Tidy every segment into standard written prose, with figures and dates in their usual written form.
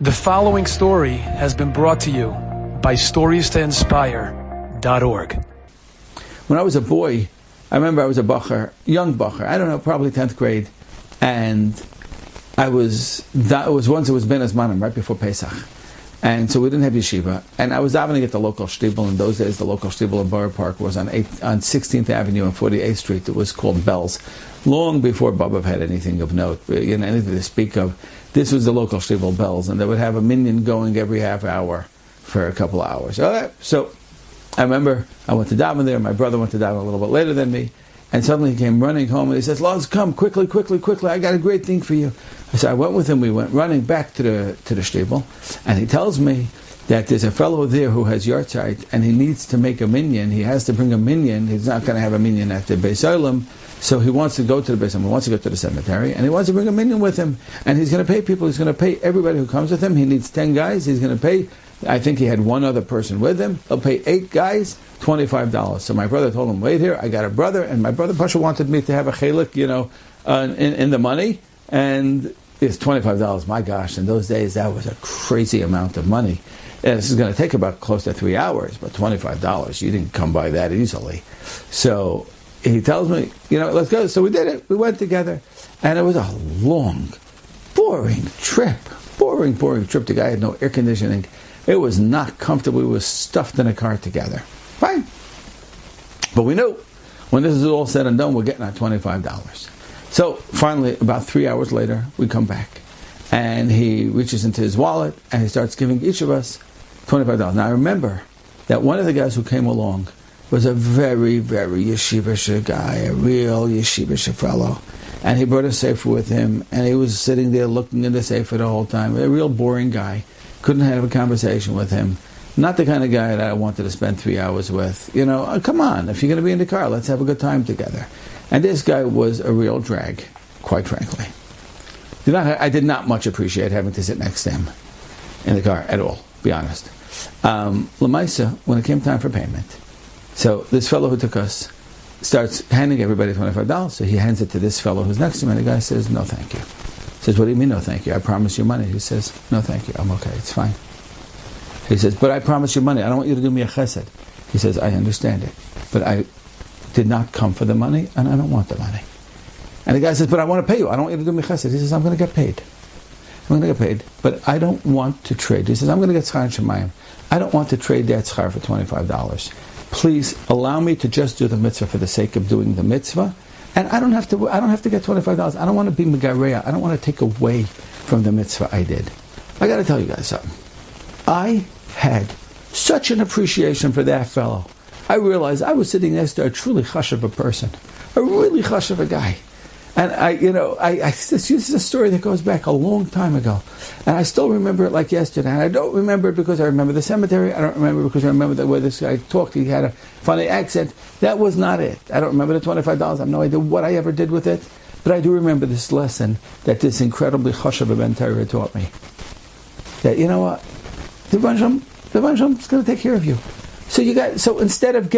The following story has been brought to you by StoriesToInspire.org. When I was a boy, I remember I was a bacher, young bacher, I don't know, probably 10th grade, and it was once it was Ben Azmanim, right before Pesach. And so we didn't have yeshiva. And I was davening at the local shtibel. In those days, the local shtibel in Borough Park was on 16th Avenue and 48th Street. It was called Bells. Long before Bubba had anything of note, anything to speak of. This was the local shtibel Bells. And they would have a minyan going every half hour for a couple of hours. So I remember I went to daven there. My brother went to daven a little bit later than me. And suddenly he came running home and he says, "Laz, come, quickly, I got a great thing for you." So I went with him, we went running back to the shtibel, and he tells me that there's a fellow there who has yahrzeit, and he needs to make a minyan. He has to bring a minyan. He's not going to have a minyan at the Beis Olam, so he wants to go to the Beis Olam, he wants to go to the cemetery, and he wants to bring a minyan with him. And he's going to pay people, he's going to pay everybody who comes with him. He needs 10 guys, he's going to pay, I think he had one other person with him. He'll pay 8 guys, $25. So my brother told him, "Wait here, I got a brother," and my brother Pasha wanted me to have a chelik, in the money, and it's $25. My gosh, in those days that was a crazy amount of money. And this is going to take about close to 3 hours, but $25, you didn't come by that easily. So he tells me, let's go. So we did it. We went together, and it was a long, boring trip. Boring trip. The guy had no air conditioning. It was not comfortable. We were stuffed in a car together. Fine. But we knew when this is all said and done, we're getting our $25. So finally, about 3 hours later, we come back. And he reaches into his wallet and he starts giving each of us $25. Now I remember that one of the guys who came along was a very, very yeshivish guy, a real yeshivish fellow. And he brought a sefer with him, and he was sitting there looking in the sefer the whole time. A real boring guy. Couldn't have a conversation with him. Not the kind of guy that I wanted to spend 3 hours with. Come on, if you're going to be in the car, let's have a good time together. And this guy was a real drag, quite frankly. I did not much appreciate having to sit next to him in the car at all, to be honest. Lamaisa, when it came time for payment, so this fellow who took us starts handing everybody $25. So he hands it to this fellow who's next to him, and the guy says, "No, thank you." He says, "What do you mean, no, thank you? I promise you money." He says, "No, thank you. I'm okay. It's fine." He says, "But I promise you money. I don't want you to do me a chesed." He says, "I understand it, but I did not come for the money, and I don't want the money." And the guy says, "But I want to pay you. I don't want you to do me chesed." He says, "I'm going to get paid. I'm going to get paid, but I don't want to trade." He says, "I'm going to get schar and shemayim. I don't want to trade that schar for $25. Please allow me to just do the mitzvah for the sake of doing the mitzvah, and I don't have to get $25. I don't want to be megareya. I don't want to take away from the mitzvah I did." I got to tell you guys something. I had such an appreciation for that fellow. I realized I was sitting next to a truly chashuv person, a really chashuv guy. And this is a story that goes back a long time ago. And I still remember it like yesterday. And I don't remember it because I remember the cemetery. I don't remember it because I remember the way this guy talked. He had a funny accent. That was not it. I don't remember the $25. I have no idea what I ever did with it. But I do remember this lesson that this incredibly chashuv ben Torah taught me. That, the Bansham is going to take care of you. So instead of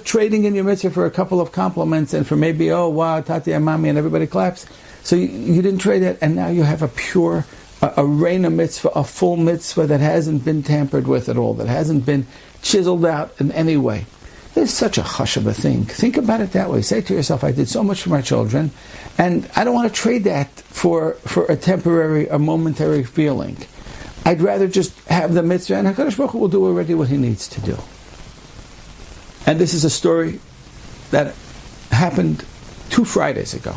trading in your mitzvah for a couple of compliments and for maybe, "Oh wow, Tati and Mami," and everybody claps, so you didn't trade that, and now you have a pure, a reina mitzvah, a full mitzvah that hasn't been tampered with at all, that hasn't been chiseled out in any way. There's such a hush of a thing. Think about it that way. Say to yourself, "I did so much for my children, and I don't want to trade that for a temporary, a momentary feeling. I'd rather just have the mitzvah, and HaKadosh Baruch Hu will do already what He needs to do." And this is a story that happened 2 Fridays ago.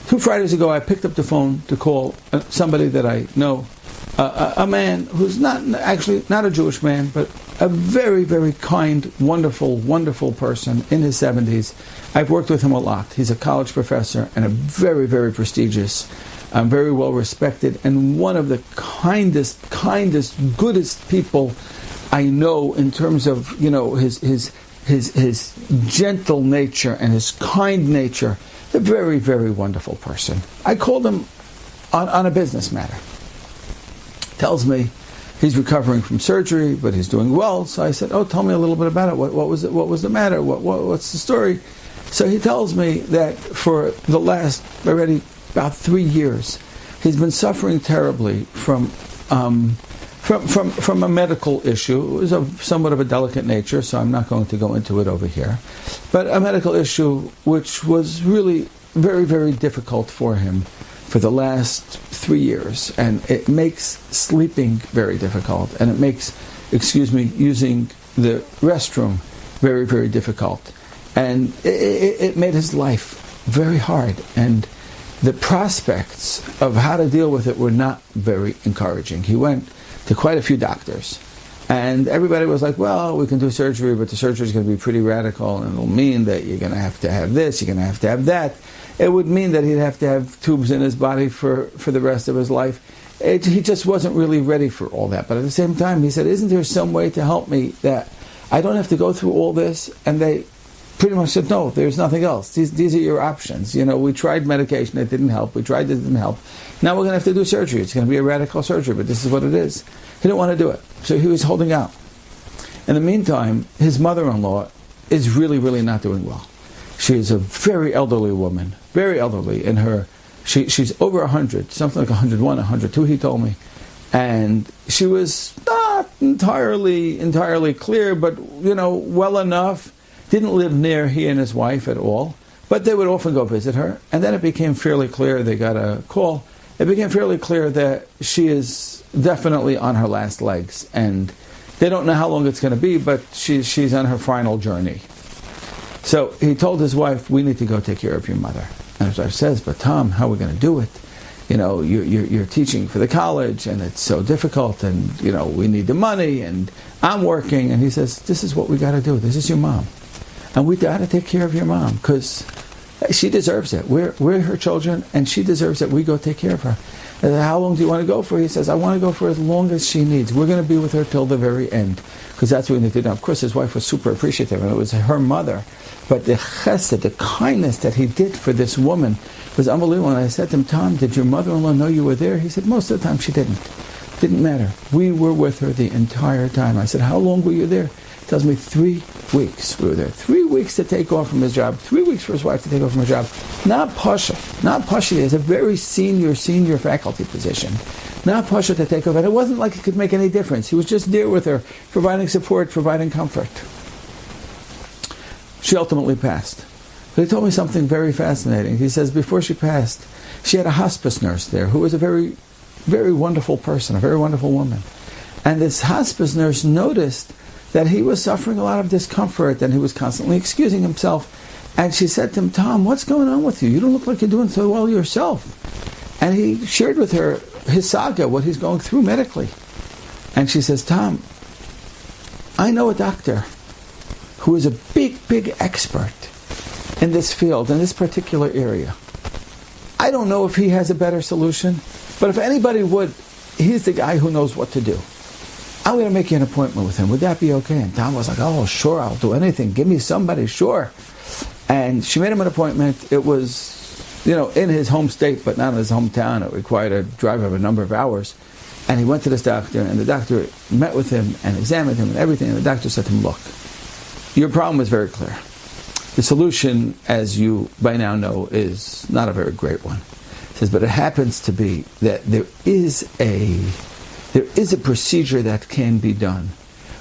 2 Fridays ago, I picked up the phone to call somebody that I know, a man who's not a Jewish man, but a very, very kind, wonderful, wonderful person in his 70s. I've worked with him a lot. He's a college professor and a very, very prestigious, very well respected, and one of the kindest, goodest people I know in terms of his gentle nature and his kind nature. A very, very wonderful person. I called him on a business matter. Tells me he's recovering from surgery, but he's doing well. So I said, "Oh, tell me a little bit about it. What was it? What was the matter? What's the story?" So he tells me that for the last already about 3 years, He's been suffering terribly from a medical issue. It was somewhat of a delicate nature, so I'm not going to go into it over here. But a medical issue which was really very, very difficult for him for the last 3 years. And it makes sleeping very difficult. And it makes, using the restroom very, very difficult. And it made his life very hard. And the prospects of how to deal with it were not very encouraging. He went to quite a few doctors. And everybody was like, well, we can do surgery, but the surgery is going to be pretty radical, and it'll mean that you're going to have this, you're going to have that. It would mean that he'd have to have tubes in his body for the rest of his life. He just wasn't really ready for all that. But at the same time, he said, isn't there some way to help me that I don't have to go through all this? And they pretty much said, no, there's nothing else. These are your options. We tried medication, it didn't help. We tried this, it didn't help. Now we're going to have to do surgery. It's going to be a radical surgery, but this is what it is. He didn't want to do it. So he was holding out. In the meantime, his mother-in-law is really, really not doing well. She is a very elderly woman, very elderly. She's over 100, something like 101, 102, he told me. And she was not entirely clear, but, well enough. Didn't live near he and his wife at all, but they would often go visit her. And then it became fairly clear, they got a call, it became fairly clear that she is definitely on her last legs. And they don't know how long it's going to be, but she's on her final journey. So he told his wife, we need to go take care of your mother. And his wife says, but Tom, how are we going to do it? You're teaching for the college, and it's so difficult, and, we need the money, and I'm working. And he says, this is what we got to do. This is your mom. And we got to take care of your mom, because she deserves it. We're her children, and she deserves it. We go take care of her. And how long do you want to go for? He says, I want to go for as long as she needs. We're going to be with her till the very end, because that's what we need to do. Of course, his wife was super appreciative, and it was her mother. But the chesed, the kindness that he did for this woman was unbelievable. And I said to him, Tom, did your mother-in-law know you were there? He said, most of the time she didn't. Didn't matter. We were with her the entire time. I said, how long were you there? He tells me 3 weeks we were there. 3 weeks to take off from his job. 3 weeks for his wife to take off from her job. Not Pasha. Not Pasha. It's a very senior faculty position. Not Pasha to take off. And it wasn't like it could make any difference. He was just there with her, providing support, providing comfort. She ultimately passed. But he told me something very fascinating. He says before she passed, she had a hospice nurse there who was a very, very wonderful person, a very wonderful woman. And this hospice nurse noticed that he was suffering a lot of discomfort and he was constantly excusing himself. And she said to him, Tom, what's going on with you? You don't look like you're doing so well yourself. And he shared with her his saga, what he's going through medically. And she says, Tom, I know a doctor who is a big, big expert in this field, in this particular area. I don't know if he has a better solution, but if anybody would, he's the guy who knows what to do. I'm going to make you an appointment with him. Would that be okay? And Tom was like, oh, sure, I'll do anything. Give me somebody, sure. And she made him an appointment. It was, in his home state, but not in his hometown. It required a drive of a number of hours. And he went to this doctor, and the doctor met with him and examined him and everything. And the doctor said to him, look, your problem is very clear. The solution, as you by now know, is not a very great one. He says, but it happens to be that there is a procedure that can be done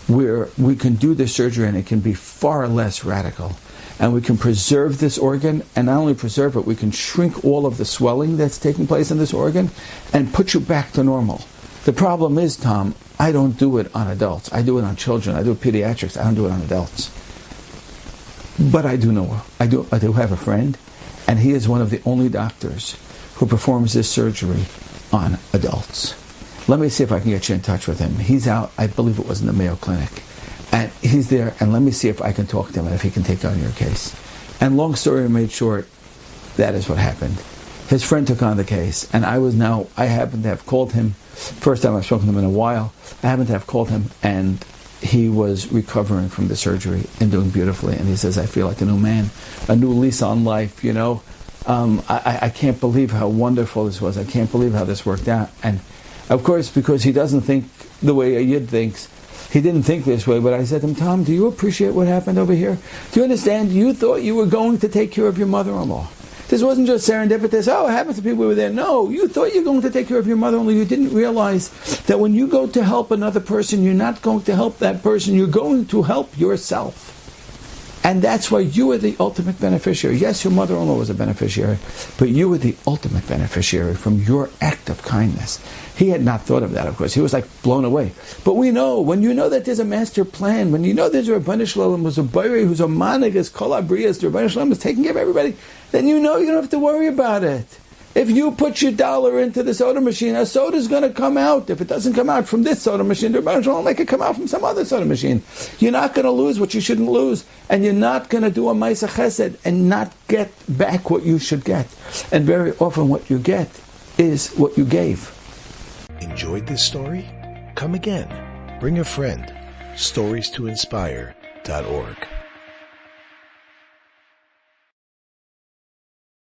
where we can do the surgery and it can be far less radical. And we can preserve this organ, and not only preserve it, we can shrink all of the swelling that's taking place in this organ and put you back to normal. The problem is, Tom, I don't do it on adults. I do it on children. I do pediatrics. I don't do it on adults. But I do know, I do have a friend, and he is one of the only doctors who performs this surgery on adults. Let me see if I can get you in touch with him. He's out, I believe it was in the Mayo Clinic. And he's there, and let me see if I can talk to him and if he can take on your case. And long story made short, that is what happened. His friend took on the case, and I happened to have called him, first time I've spoken to him in a while, I happened to have called him, and he was recovering from the surgery and doing beautifully. And he says, I feel like a new man, a new lease on life, I can't believe how wonderful this was. I can't believe how this worked out. And of course, because he doesn't think the way a Yid thinks, he didn't think this way, but I said to him, Tom, do you appreciate what happened over here? Do you understand? You thought you were going to take care of your mother-in-law. This wasn't just serendipitous, oh, it happened to people who were there. No, you thought you were going to take care of your mother, only you didn't realize that when you go to help another person, you're not going to help that person, you're going to help yourself. And that's why you were the ultimate beneficiary. Yes, your mother-in-law was a beneficiary, but you were the ultimate beneficiary from your act of kindness. He had not thought of that, of course. He was like blown away. But we know, when you know that there's a master plan, when you know there's a Rabbi Shalom who's a Bairi, who's a Manigas, Kol Abriyas, the Rabbi Shalom is taking care of everybody, then you know you don't have to worry about it. If you put your dollar into the soda machine, a soda's going to come out. If it doesn't come out from this soda machine, the Rabbi Shalom will make it come out from some other soda machine. You're not going to lose what you shouldn't lose, and you're not going to do a Maisa Chesed and not get back what you should get. And very often what you get is what you gave. Enjoyed this story? Come again. Bring a friend. StoriesToInspire.org